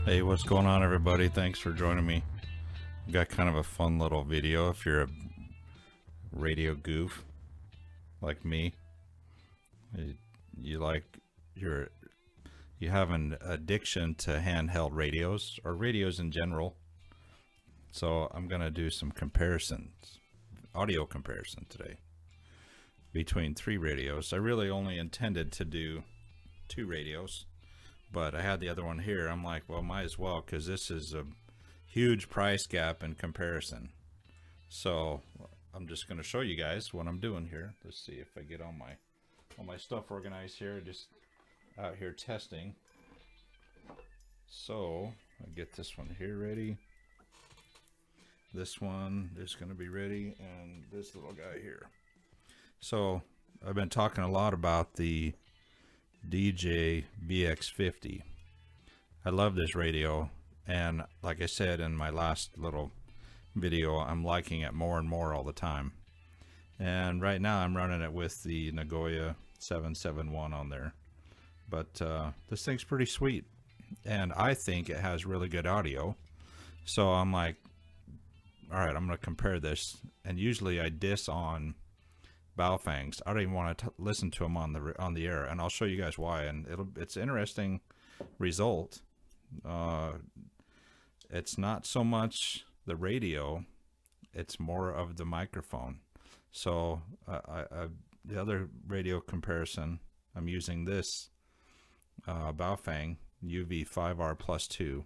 Hey, what's going on, everybody? Thanks for joining me. Got kind of a fun little video if you're a radio goof like me. You like you have an addiction to handheld radios or radios in general. So I'm gonna do some comparisons, audio comparison today between 3 radios. I really only intended to do 2 radios, but I had the other one here. I'm like, well, might as well, because this is a huge price gap in comparison. So I'm just going to show you guys what I'm doing here. Let's see if I get all my stuff organized here. Just out here testing. So I get this one here ready. This one is going to be ready, and this little guy here. So I've been talking a lot about the DJ-VX50. I love this radio, and like I said in my last little video, I'm liking it more and more all the time. And right now I'm running it with the Nagoya 771 on there, but this thing's pretty sweet, and I think it has really good audio. So I'm like, all right, I'm going to compare this. And usually I diss on Baofengs. I don't even want to listen to them on the air, and I'll show you guys why. And it's an interesting result. It's not so much the radio, it's more of the microphone. So the other radio comparison, I'm using this Baofeng UV5R plus 2,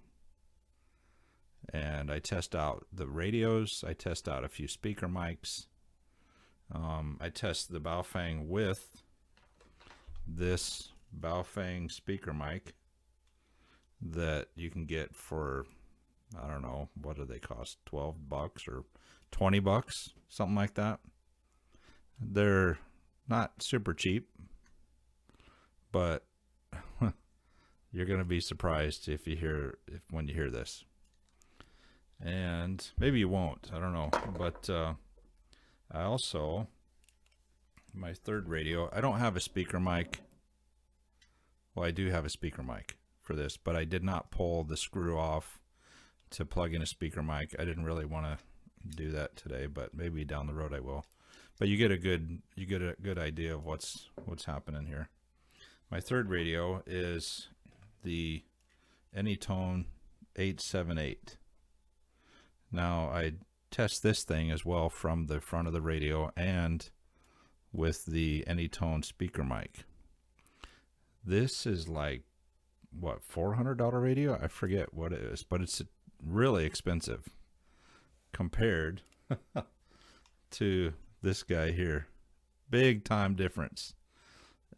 and I test out the radios. I test out a few speaker mics. I test the Baofeng with this Baofeng speaker mic that you can get for, I don't know, what do they cost? $12 or $20, something like that. They're not super cheap, but you're going to be surprised when you hear this. And maybe you won't, I don't know, but I also, my third radio, I don't have a speaker mic. Well, I do have a speaker mic for this, but I did not pull the screw off to plug in a speaker mic. I didn't really want to do that today, but maybe down the road I will. But you get a good idea of what's happening here. My third radio is the Anytone 878. Now I test this thing as well from the front of the radio and with the Anytone speaker mic. This is like, what, $400 radio? I forget what it is, but it's really expensive compared to this guy here. Big time difference,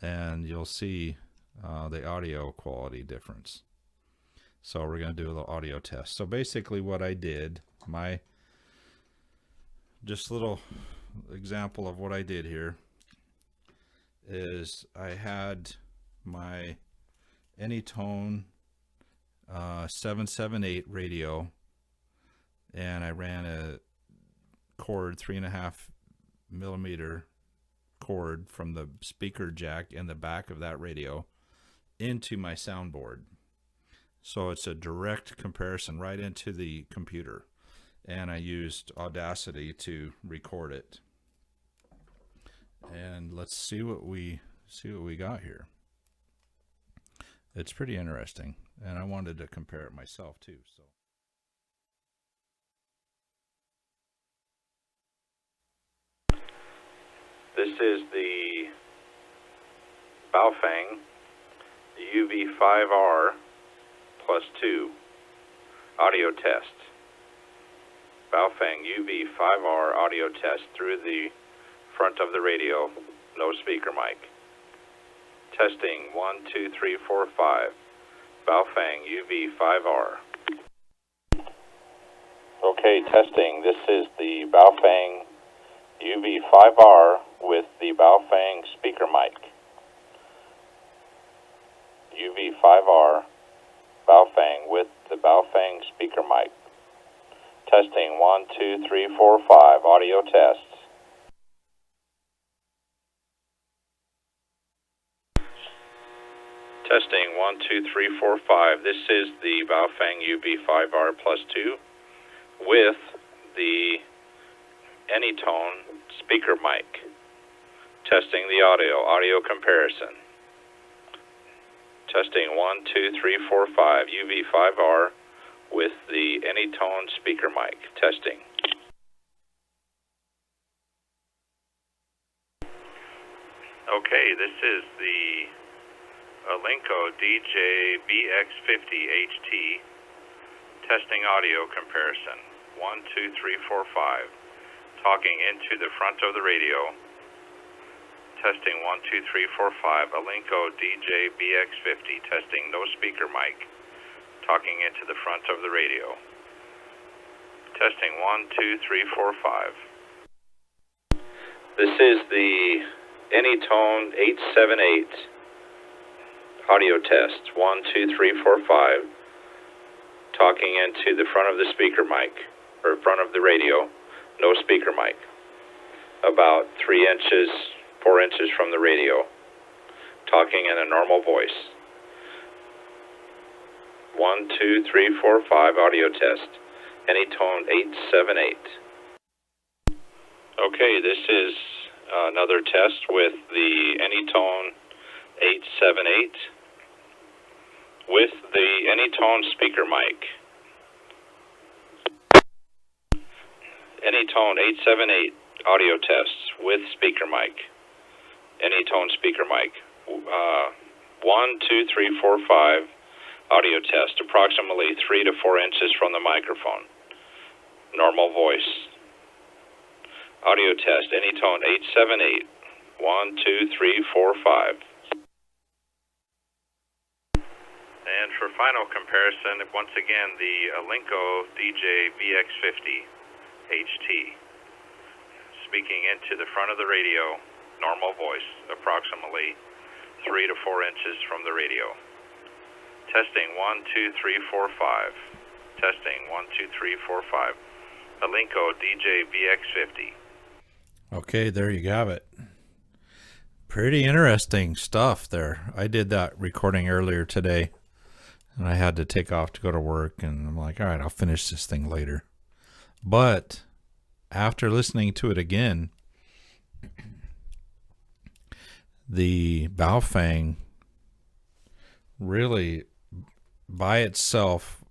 and you'll see the audio quality difference. So we're going to do a little audio test. So basically what I did, just a little example of what I did here is I had my Anytone 778 radio, and I ran a cord, 3.5 millimeter cord from the speaker jack in the back of that radio into my soundboard. So it's a direct comparison right into the computer, and I used Audacity to record it. And let's see what we got here. It's pretty interesting, and I wanted to compare it myself too. So this is the Baofeng UV5R plus 2 audio test. Baofeng UV5R audio test through the front of the radio, no speaker mic. Testing 1, 2, 3, 4, 5. Baofeng UV5R. Okay, testing. This is the Baofeng UV5R with the Baofeng speaker mic. UV5R Baofeng with the Baofeng speaker mic. Testing 1, 2, 3, 4, 5. Audio tests. Testing 1, 2, 3, 4, 5. This is the Baofeng UV5R plus 2 with the Anytone speaker mic. Testing the audio comparison. Testing 1, 2, 3, 4, 5. UV5R with the Anytone speaker mic. Testing. Okay, this is the Alinco DJ-VX50 HT testing audio comparison. 1, 2, 3, 4, 5. Talking into the front of the radio. Testing 1, 2, 3, 4, 5. Alinco DJ-VX50 testing no speaker mic. Talking into the front of the radio. Testing 1, 2, 3, 4, 5. This is the Anytone 878 audio test. 1, 2, 3, 4, 5. Talking into the front of the speaker mic, or front of the radio. No speaker mic. About 3 inches, 4 inches from the radio. Talking in a normal voice. 1, 2, 3, 4, 5 audio test. Anytone 878. Okay, this is another test with the Anytone 878 with the Anytone speaker mic. Anytone 878 audio tests with speaker mic. Anytone speaker mic. 1, 2, 3, 4, 5 audio test, approximately 3 to 4 inches from the microphone. Normal voice. Audio test, Anytone 878. 1, 2, 3, 4, 5. And for final comparison, once again, the Alinco DJ-VX50 HT. Speaking into the front of the radio, normal voice, approximately 3 to 4 inches from the radio. Testing 1, 2, 3, 4, 5. Testing 1, 2, 3, 4, 5. Alinco DJ-VX50. Okay, there you have it. Pretty interesting stuff there. I did that recording earlier today, and I had to take off to go to work, and I'm like, all right, I'll finish this thing later. But after listening to it again, the Baofeng really by itself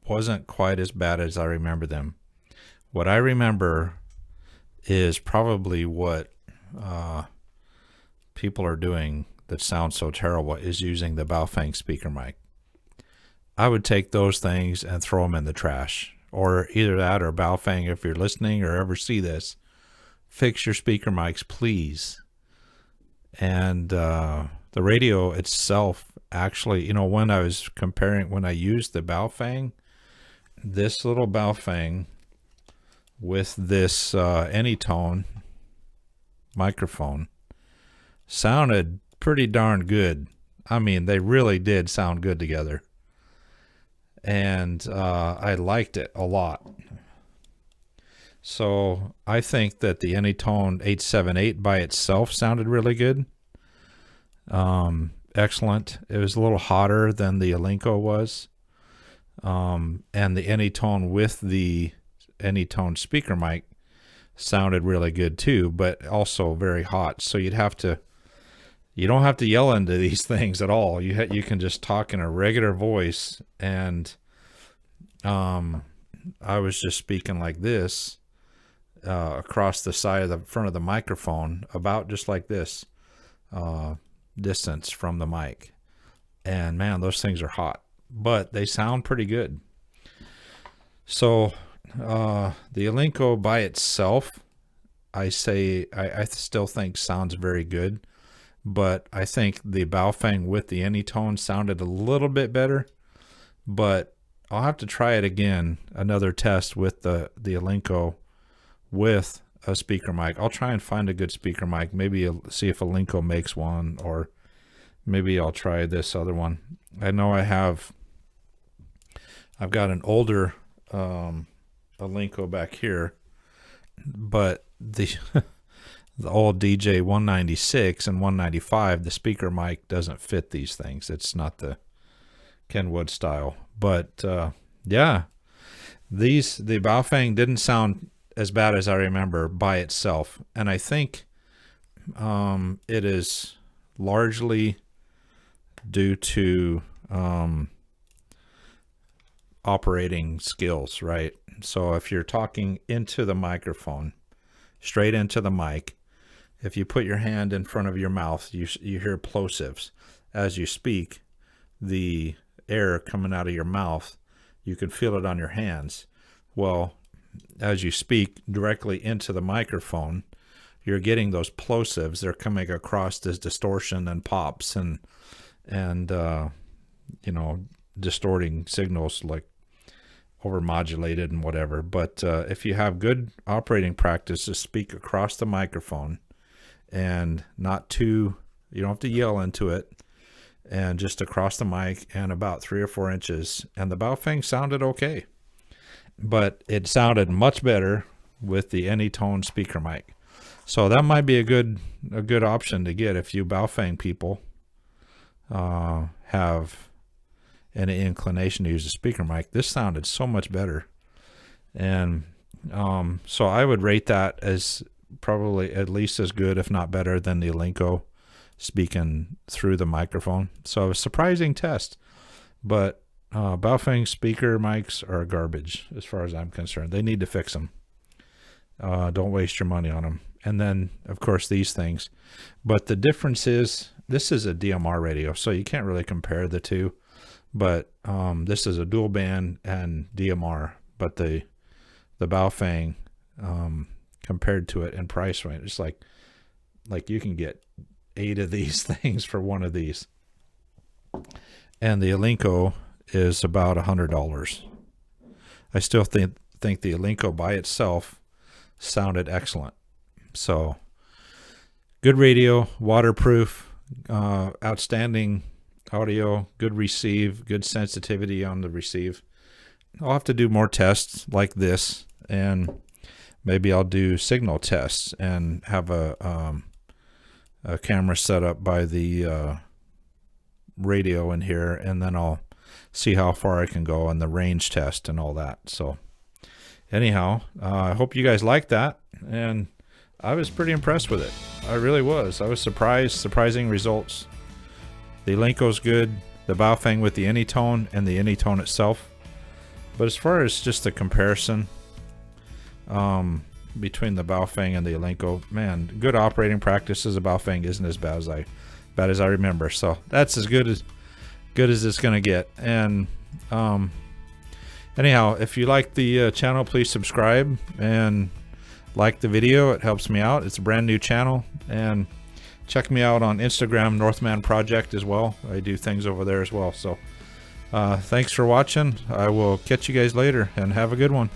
wasn't quite as bad as I remember them. What I remember is probably what people are doing that sounds so terrible is using the Baofeng speaker mic. I would take those things and throw them in the trash, or either that or Baofeng, if you're listening or ever see this, fix your speaker mics, please. And the radio itself, actually, you know, when I was comparing, when I used the Baofeng, this little Baofeng with this Anytone microphone sounded pretty darn good. I mean, they really did sound good together. And I liked it a lot. So I think that the Anytone 878 by itself sounded really good. Excellent. It was a little hotter than the Alinco was. And the Anytone with the Anytone speaker mic sounded really good too, but also very hot. So you don't have to yell into these things at all. You can just talk in a regular voice, and I was just speaking like this across the side of the front of the microphone, about just like this distance from the mic. And man, those things are hot, but they sound pretty good. So the Alinco by itself, I still think sounds very good. But I think the Baofeng with the Anytone sounded a little bit better. But I'll have to try it again, another test with the Alinco with a speaker mic. I'll try and find a good speaker mic. Maybe see if Alinco makes one, or maybe I'll try this other one. I know I've got an older Alinco back here, but the the old DJ-196 and 195, the speaker mic doesn't fit these things. It's not the Kenwood style. But yeah, the Baofeng didn't sound as bad as I remember by itself. And I think it is largely due to operating skills, right? So if you're talking into the microphone, straight into the mic, if you put your hand in front of your mouth, you hear plosives. As you speak, the air coming out of your mouth, you can feel it on your hands. Well, as you speak directly into the microphone, you're getting those plosives. They're coming across as distortion and pops and you know, distorting signals, like overmodulated and whatever. But if you have good operating practice to speak across the microphone and not too, you don't have to yell into it, and just across the mic and about 3 or 4 inches, and the Baofeng sounded okay, but it sounded much better with the Anytone speaker mic. So that might be a good option to get if you Baofeng people have any inclination to use a speaker mic. This sounded so much better, and so I would rate that as probably at least as good, if not better, than the Alinco speaking through the microphone. So a surprising test, but Baofeng speaker mics are garbage as far as I'm concerned. They need to fix them. Don't waste your money on them. And then of course these things, but the difference is this is a DMR radio, so you can't really compare the two. But this is a dual band and DMR, but the Baofeng compared to it in price range, it's like you can get 8 of these things for one of these, and the Alinco is about $100. I still think the Alinco by itself sounded excellent. So good radio, waterproof, outstanding audio, good receive, good sensitivity on the receive. I'll have to do more tests like this, and maybe I'll do signal tests and have a camera set up by the radio in here, and then I'll see how far I can go on the range test and all that. So anyhow, I hope you guys liked that, and I was pretty impressed with it. I really was. I was surprising results. The Alinco's good, the Baofeng with the Anytone, and the Anytone itself. But as far as just the comparison between the Baofeng and the Alinco, man, good operating practices. The Baofeng isn't as bad as I remember. So that's as good as it's gonna get. And anyhow, if you like the channel, please subscribe and like the video. It helps me out. It's a brand new channel, and check me out on Instagram, Northman Project, as well. I do things over there as well. So thanks for watching. I will catch you guys later, and have a good one.